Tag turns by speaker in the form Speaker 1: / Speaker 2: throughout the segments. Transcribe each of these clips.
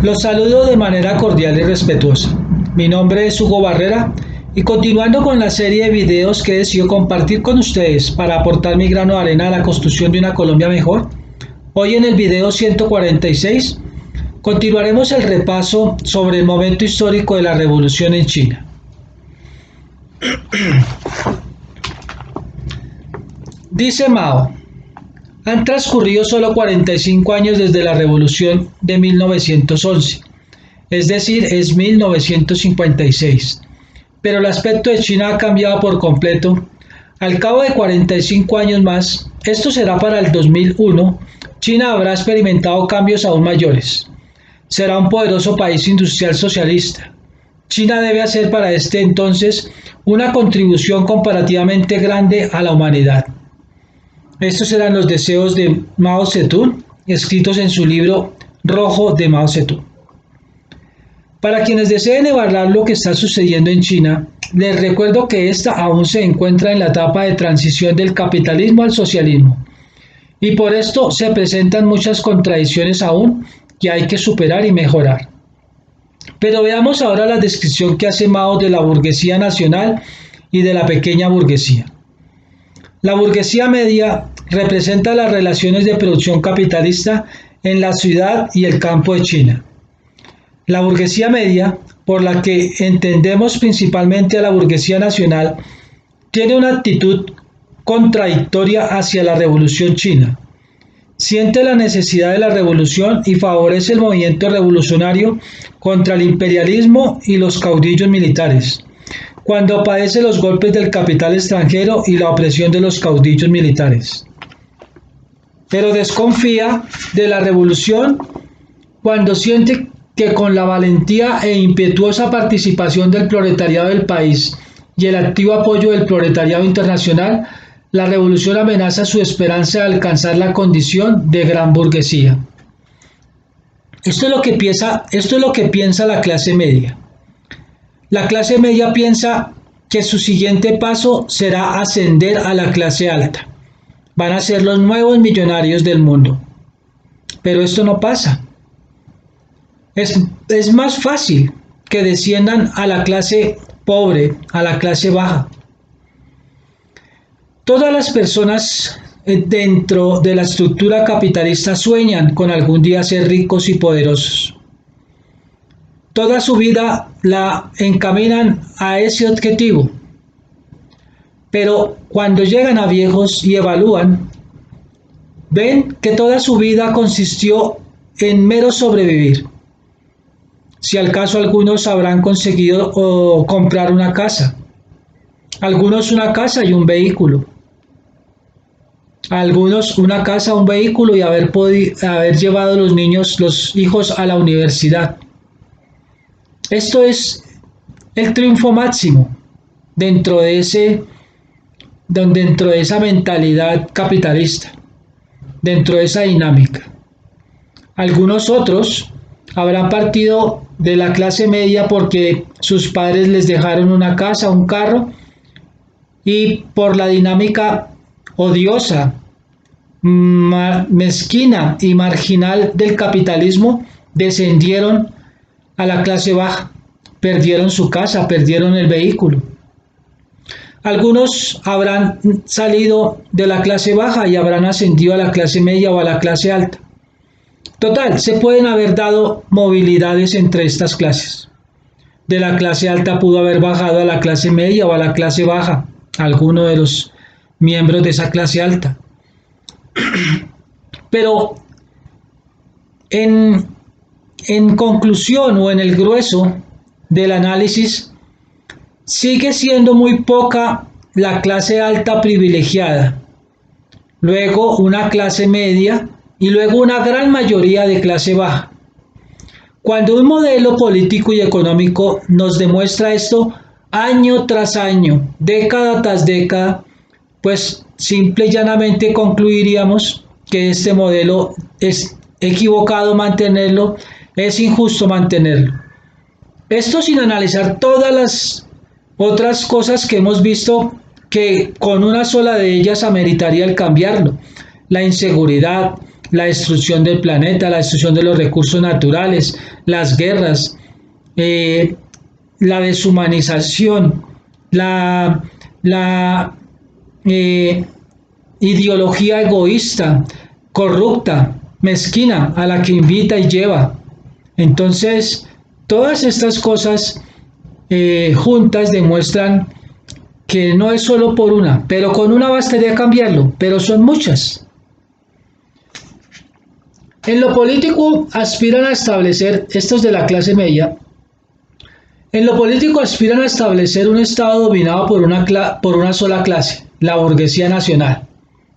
Speaker 1: Los saludo de manera cordial y respetuosa. Mi nombre es Hugo Barrera y continuando con la serie de videos que he decidido compartir con ustedes para aportar mi grano de arena a la construcción de una Colombia mejor, hoy en el video 146 continuaremos el repaso sobre el momento histórico de la revolución en China. Dice Mao: han transcurrido solo 45 años desde la revolución de 1911, es decir, es 1956, pero el aspecto de China ha cambiado por completo. Al cabo de 45 años más, esto será para el 2001, China habrá experimentado cambios aún mayores. Será un poderoso país industrial socialista. China debe hacer para este entonces una contribución comparativamente grande a la humanidad. Estos eran los deseos de Mao Zedong, escritos en su libro rojo de Mao Zedong. Para quienes deseen evaluar lo que está sucediendo en China, les recuerdo que esta aún se encuentra en la etapa de transición del capitalismo al socialismo, y por esto se presentan muchas contradicciones aún que hay que superar y mejorar. Pero veamos ahora la descripción que hace Mao de la burguesía nacional y de la pequeña burguesía. La burguesía media representa las relaciones de producción capitalista en la ciudad y el campo de China. La burguesía media, por la que entendemos principalmente a la burguesía nacional, tiene una actitud contradictoria hacia la revolución china. Siente la necesidad de la revolución y favorece el movimiento revolucionario contra el imperialismo y los caudillos militares, cuando padece los golpes del capital extranjero y la opresión de los caudillos militares. Pero desconfía de la revolución cuando siente que con la valentía e impetuosa participación del proletariado del país y el activo apoyo del proletariado internacional, la revolución amenaza su esperanza de alcanzar la condición de gran burguesía. Esto es lo que piensa la clase media. La clase media piensa que su siguiente paso será ascender a la clase alta. Van a ser los nuevos millonarios del mundo. Pero esto no pasa. Es más fácil que desciendan a la clase pobre, a la clase baja. Todas las personas dentro de la estructura capitalista sueñan con algún día ser ricos y poderosos. Toda su vida la encaminan a ese objetivo. Pero cuando llegan a viejos y evalúan, ven que toda su vida consistió en mero sobrevivir. Si al caso algunos habrán conseguido comprar una casa, algunos una casa y un vehículo, algunos una casa, un vehículo y haber llevado los hijos a la universidad. Esto es el triunfo máximo dentro de esa mentalidad capitalista, dentro de esa dinámica. Algunos otros habrán partido de la clase media porque sus padres les dejaron una casa, un carro, y por la dinámica odiosa, mezquina y marginal del capitalismo descendieron a la clase baja, perdieron su casa, perdieron el vehículo. Algunos habrán salido de la clase baja y habrán ascendido a la clase media o a la clase alta. Total, se pueden haber dado movilidades entre estas clases. De la clase alta pudo haber bajado a la clase media o a la clase baja, alguno de los miembros de esa clase alta. Pero en conclusión o en el grueso del análisis, sigue siendo muy poca la clase alta privilegiada, luego una clase media y luego una gran mayoría de clase baja. Cuando un modelo político y económico nos demuestra esto año tras año, década tras década, pues simple y llanamente concluiríamos que este modelo es equivocado mantenerlo, es injusto mantenerlo. Esto sin analizar todas las otras cosas que hemos visto que con una sola de ellas ameritaría el cambiarlo. La inseguridad, la destrucción del planeta, la destrucción de los recursos naturales, las guerras, la deshumanización, la ideología egoísta, corrupta, mezquina a la que invita y lleva. Entonces, todas estas cosas juntas demuestran que no es solo por una, pero con una bastaría cambiarlo, pero son muchas. En lo político aspiran a establecer, estos de la clase media, en lo político aspiran a establecer un Estado dominado por una sola clase, la burguesía nacional.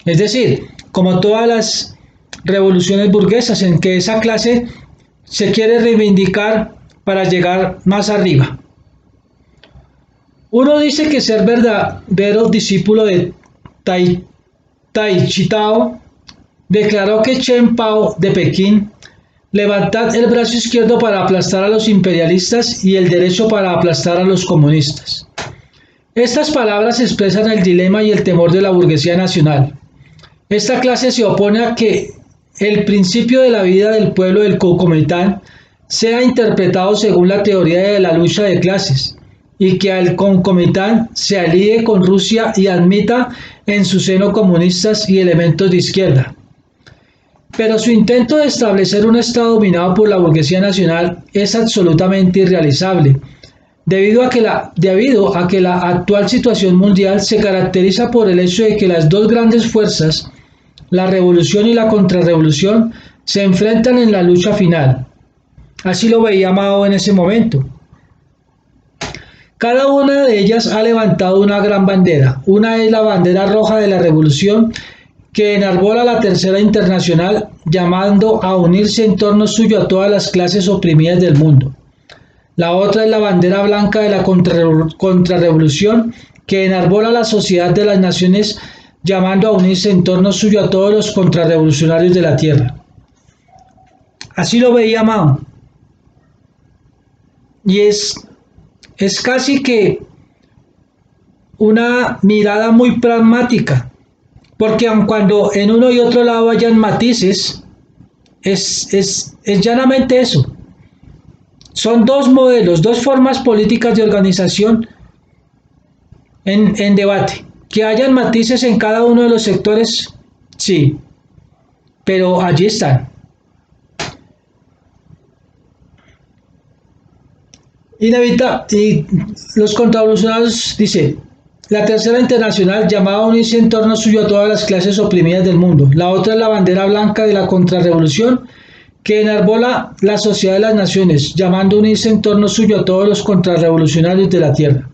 Speaker 1: Es decir, como todas las revoluciones burguesas, en que esa clase se quiere reivindicar para llegar más arriba. Uno dice que ser verdadero discípulo de Tai Chi Tao declaró que Chen Pao de Pekín: levantad el brazo izquierdo para aplastar a los imperialistas y el derecho para aplastar a los comunistas. Estas palabras expresan el dilema y el temor de la burguesía nacional. Esta clase se opone a que el principio de la vida del pueblo del Kuomintang sea interpretado según la teoría de la lucha de clases, y que al Kuomintang se alíe con Rusia y admita en su seno comunistas y elementos de izquierda. Pero su intento de establecer un Estado dominado por la burguesía nacional es absolutamente irrealizable, debido a que la actual situación mundial se caracteriza por el hecho de que las dos grandes fuerzas, la revolución y la contrarrevolución, se enfrentan en la lucha final. Así lo veía Mao en ese momento. Cada una de ellas ha levantado una gran bandera. Una es la bandera roja de la revolución, que enarbola la Tercera Internacional, llamando a unirse en torno suyo a todas las clases oprimidas del mundo. La otra es la bandera blanca de la contrarrevolución, que enarbola la Sociedad de las Naciones, llamando a unirse en torno suyo a todos los contrarrevolucionarios de la tierra. Así lo veía Mao. Y es casi que una mirada muy pragmática, porque aun cuando en uno y otro lado hayan matices, es llanamente eso. Son dos modelos, dos formas políticas de organización en debate. Que hayan matices en cada uno de los sectores, sí, pero allí están. Inevitable. Y los contrarrevolucionarios, dice, la Tercera Internacional, llamada a unirse en torno suyo a todas las clases oprimidas del mundo. La otra es la bandera blanca de la contrarrevolución, que enarbola la Sociedad de las Naciones, llamando a unirse en torno suyo a todos los contrarrevolucionarios de la tierra.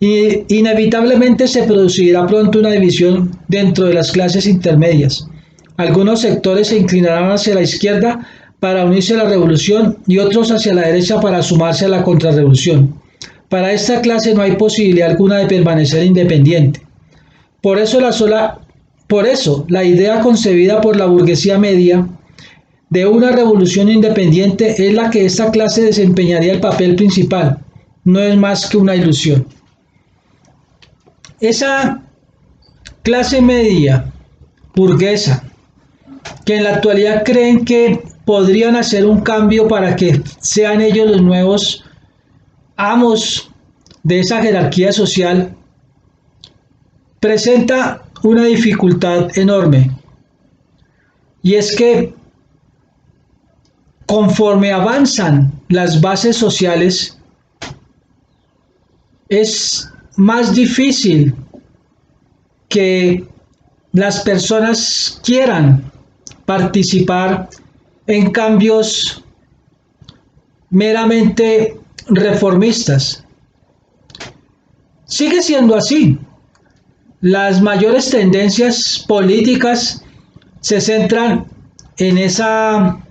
Speaker 1: Y inevitablemente se producirá pronto una división dentro de las clases intermedias. Algunos sectores se inclinarán hacia la izquierda para unirse a la revolución y otros hacia la derecha para sumarse a la contrarrevolución. Para esta clase no hay posibilidad alguna de permanecer independiente. Por eso la idea concebida por la burguesía media de una revolución independiente es la que esta clase desempeñaría el papel principal. No es más que una ilusión. Esa clase media burguesa, que en la actualidad creen que podrían hacer un cambio para que sean ellos los nuevos amos de esa jerarquía social, presenta una dificultad enorme. Y es que conforme avanzan las bases sociales, es más difícil que las personas quieran participar en cambios meramente reformistas. Sigue siendo así. Las mayores tendencias políticas se centran en esa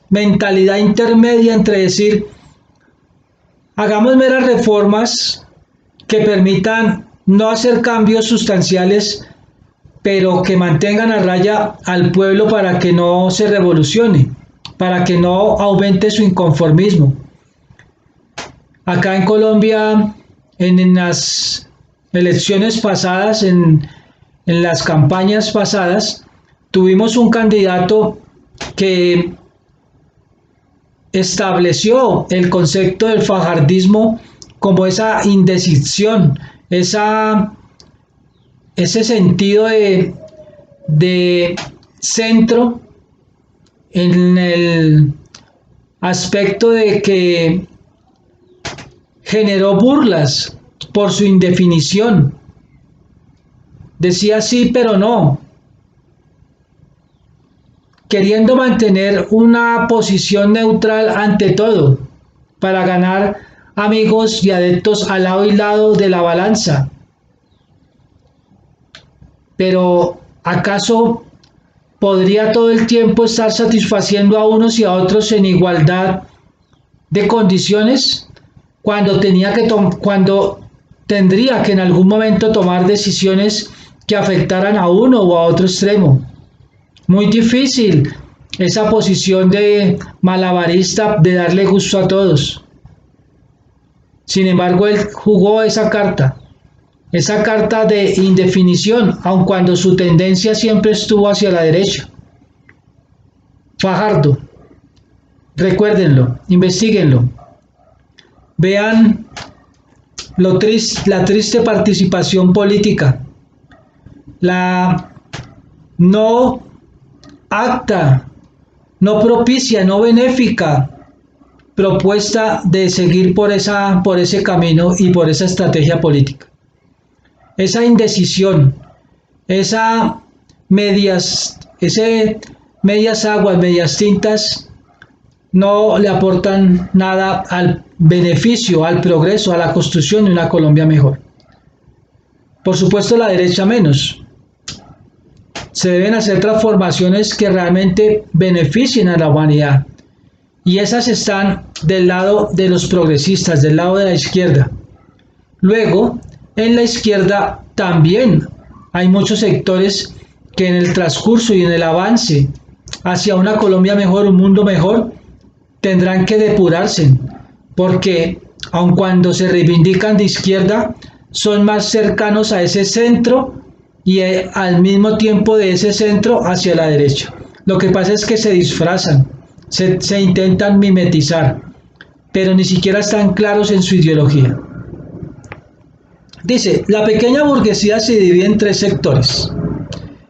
Speaker 1: mentalidad intermedia entre decir, hagamos meras reformas que permitan no hacer cambios sustanciales, pero que mantengan a raya al pueblo para que no se revolucione, para que no aumente su inconformismo. Acá en Colombia, en las elecciones pasadas, en en las campañas pasadas, tuvimos un candidato que estableció el concepto del fajardismo como esa indecisión, ese sentido de centro en el aspecto de que generó burlas por su indefinición. Decía sí, pero no, queriendo mantener una posición neutral ante todo, para ganar amigos y adeptos al lado y lado de la balanza. Pero ¿acaso podría todo el tiempo estar satisfaciendo a unos y a otros en igualdad de condiciones cuando tendría que en algún momento tomar decisiones que afectaran a uno o a otro extremo? Muy difícil esa posición de malabarista de darle gusto a todos. Sin embargo, él jugó esa carta de indefinición, aun cuando su tendencia siempre estuvo hacia la derecha. Fajardo, recuérdenlo, investiguenlo, vean la triste participación política, la no acta, no propicia, no benéfica propuesta de seguir por ese camino y por esa estrategia política. Esa indecisión, medias aguas, medias tintas, no le aportan nada al beneficio, al progreso, a la construcción de una Colombia mejor. Por supuesto, la derecha menos. Se deben hacer transformaciones que realmente beneficien a la humanidad. Y esas están del lado de los progresistas, del lado de la izquierda. Luego, en la izquierda también hay muchos sectores que en el transcurso y en el avance hacia una Colombia mejor, un mundo mejor, tendrán que depurarse, porque aun cuando se reivindican de izquierda, son más cercanos a ese centro y al mismo tiempo de ese centro hacia la derecha. Lo que pasa es que se disfrazan, se intentan mimetizar, pero ni siquiera están claros en su ideología. Dice, la pequeña burguesía se divide en tres sectores.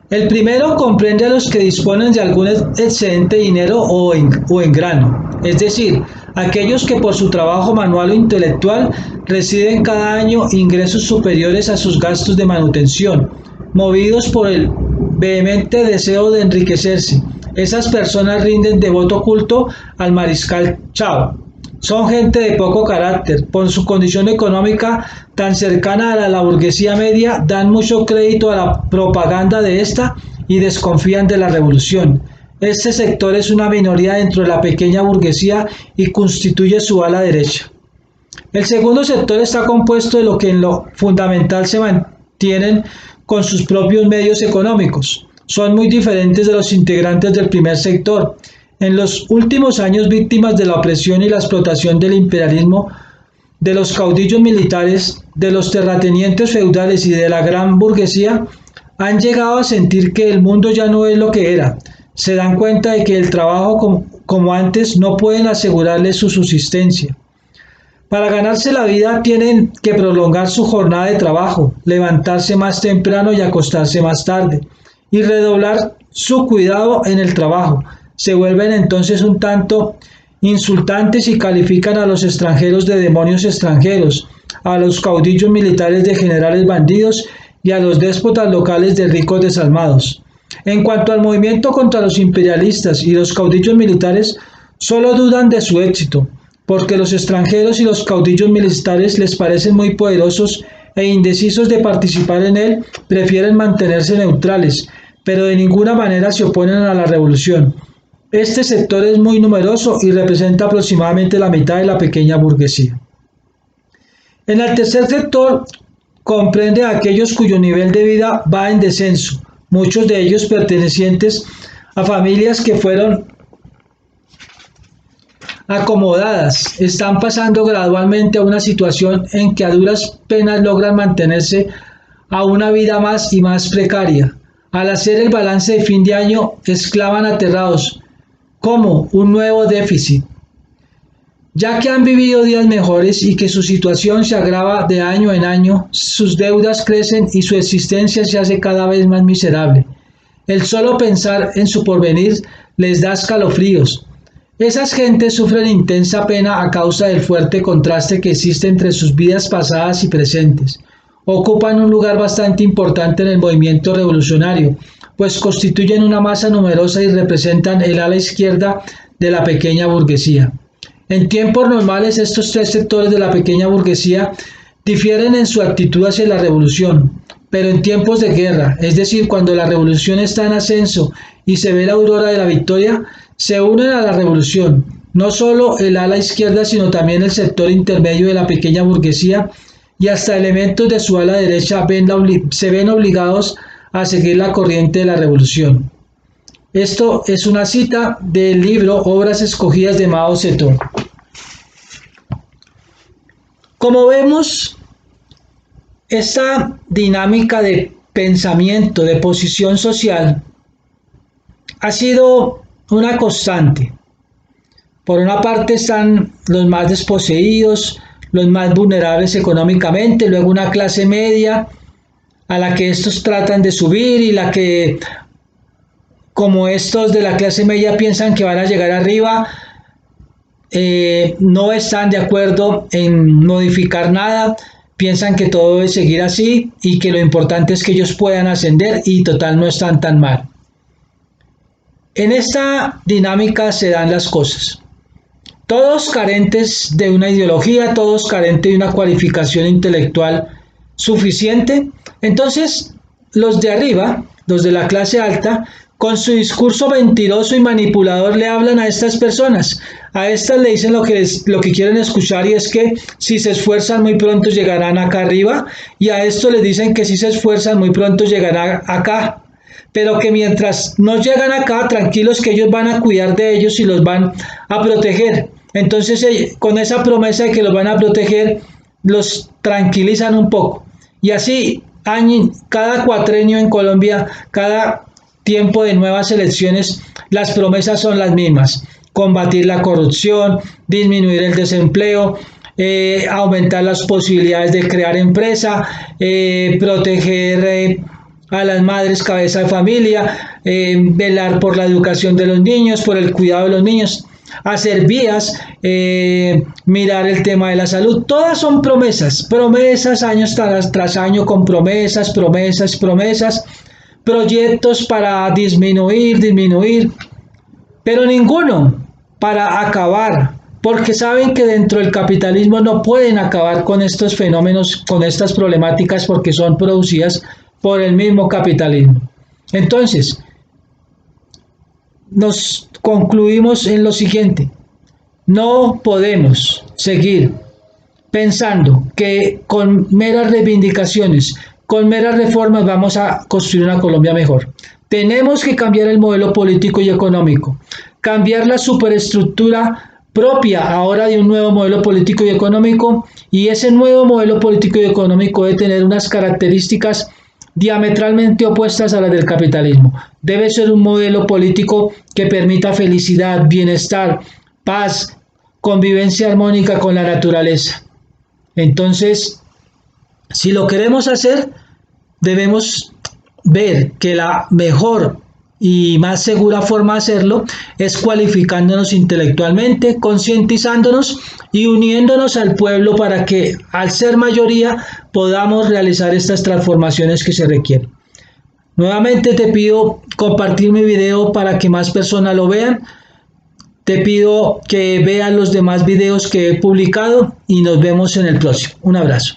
Speaker 1: El primero comprende a los que disponen de algún excedente de dinero o en grano, es decir, aquellos que por su trabajo manual o intelectual reciben cada año ingresos superiores a sus gastos de manutención, movidos por el vehemente deseo de enriquecerse. Esas personas rinden devoto culto al mariscal Chao. Son gente de poco carácter. Por su condición económica tan cercana a la burguesía media, dan mucho crédito a la propaganda de esta y desconfían de la revolución. Este sector es una minoría dentro de la pequeña burguesía y constituye su ala derecha. El segundo sector está compuesto de lo que en lo fundamental se mantienen con sus propios medios económicos. Son muy diferentes de los integrantes del primer sector. En los últimos años, víctimas de la opresión y la explotación del imperialismo, de los caudillos militares, de los terratenientes feudales y de la gran burguesía, han llegado a sentir que el mundo ya no es lo que era. Se dan cuenta de que el trabajo como antes no pueden asegurarles su subsistencia. Para ganarse la vida tienen que prolongar su jornada de trabajo, levantarse más temprano y acostarse más tarde, y redoblar su cuidado en el trabajo. Se vuelven entonces un tanto insultantes y califican a los extranjeros de demonios extranjeros, a los caudillos militares de generales bandidos y a los déspotas locales de ricos desalmados. En cuanto al movimiento contra los imperialistas y los caudillos militares, solo dudan de su éxito, porque los extranjeros y los caudillos militares les parecen muy poderosos e indecisos de participar en él, prefieren mantenerse neutrales, pero de ninguna manera se oponen a la revolución. Este sector es muy numeroso y representa aproximadamente la mitad de la pequeña burguesía. En el tercer sector comprende a aquellos cuyo nivel de vida va en descenso, muchos de ellos pertenecientes a familias que fueron acomodadas, están pasando gradualmente a una situación en que a duras penas logran mantenerse a una vida más y más precaria. Al hacer el balance de fin de año, exclaman aterrados, ¿cómo? Un nuevo déficit. Ya que han vivido días mejores y que su situación se agrava de año en año, sus deudas crecen y su existencia se hace cada vez más miserable. El solo pensar en su porvenir les da escalofríos. Esas gentes sufren intensa pena a causa del fuerte contraste que existe entre sus vidas pasadas y presentes. Ocupan un lugar bastante importante en el movimiento revolucionario, pues constituyen una masa numerosa y representan el ala izquierda de la pequeña burguesía. En tiempos normales, estos tres sectores de la pequeña burguesía difieren en su actitud hacia la revolución, pero en tiempos de guerra, es decir, cuando la revolución está en ascenso y se ve la aurora de la victoria, se unen a la revolución, no solo el ala izquierda, sino también el sector intermedio de la pequeña burguesía, y hasta elementos de su ala derecha se ven obligados a seguir la corriente de la revolución. Esto es una cita del libro Obras escogidas de Mao Zedong. Como vemos, esta dinámica de pensamiento, de posición social, ha sido una constante. Por una parte están los más desposeídos, los más vulnerables económicamente, luego una clase media a la que estos tratan de subir y la que, como estos de la clase media piensan que van a llegar arriba, no están de acuerdo en modificar nada, piensan que todo debe seguir así y que lo importante es que ellos puedan ascender y total no están tan mal. En esta dinámica se dan las cosas. Todos carentes de una ideología, todos carentes de una cualificación intelectual suficiente. Entonces, los de arriba, los de la clase alta, con su discurso mentiroso y manipulador le hablan a estas personas. A estas le dicen lo que quieren escuchar, y es que si se esfuerzan muy pronto llegarán acá arriba, y a estos les dicen que si se esfuerzan muy pronto llegarán acá, pero que mientras no llegan acá, tranquilos, que ellos van a cuidar de ellos y los van a proteger. Entonces, con esa promesa de que los van a proteger, los tranquilizan un poco. Y así, cada cuatrenio en Colombia, cada tiempo de nuevas elecciones, las promesas son las mismas: combatir la corrupción, disminuir el desempleo, aumentar las posibilidades de crear empresa, proteger a las madres cabeza de familia, velar por la educación de los niños, por el cuidado de los niños, hacer vías, mirar el tema de la salud. Todas son promesas, promesas años tras año, con promesas, proyectos para disminuir, pero ninguno para acabar, porque saben que dentro del capitalismo no pueden acabar con estos fenómenos, con estas problemáticas, porque son producidas por el mismo capitalismo. Entonces, nos concluimos en lo siguiente: no podemos seguir pensando que con meras reivindicaciones, con meras reformas vamos a construir una Colombia mejor. Tenemos que cambiar el modelo político y económico, cambiar la superestructura propia ahora de un nuevo modelo político y económico, y ese nuevo modelo político y económico debe tener unas características diametralmente opuestas a las del capitalismo. Debe ser un modelo político que permita felicidad, bienestar, paz, convivencia armónica con la naturaleza. Entonces, si lo queremos hacer, debemos ver que la mejor y más segura forma de hacerlo es cualificándonos intelectualmente, concientizándonos y uniéndonos al pueblo para que, al ser mayoría, podamos realizar estas transformaciones que se requieren. Nuevamente te pido compartir mi video para que más personas lo vean. Te pido que vean los demás videos que he publicado y nos vemos en el próximo. Un abrazo.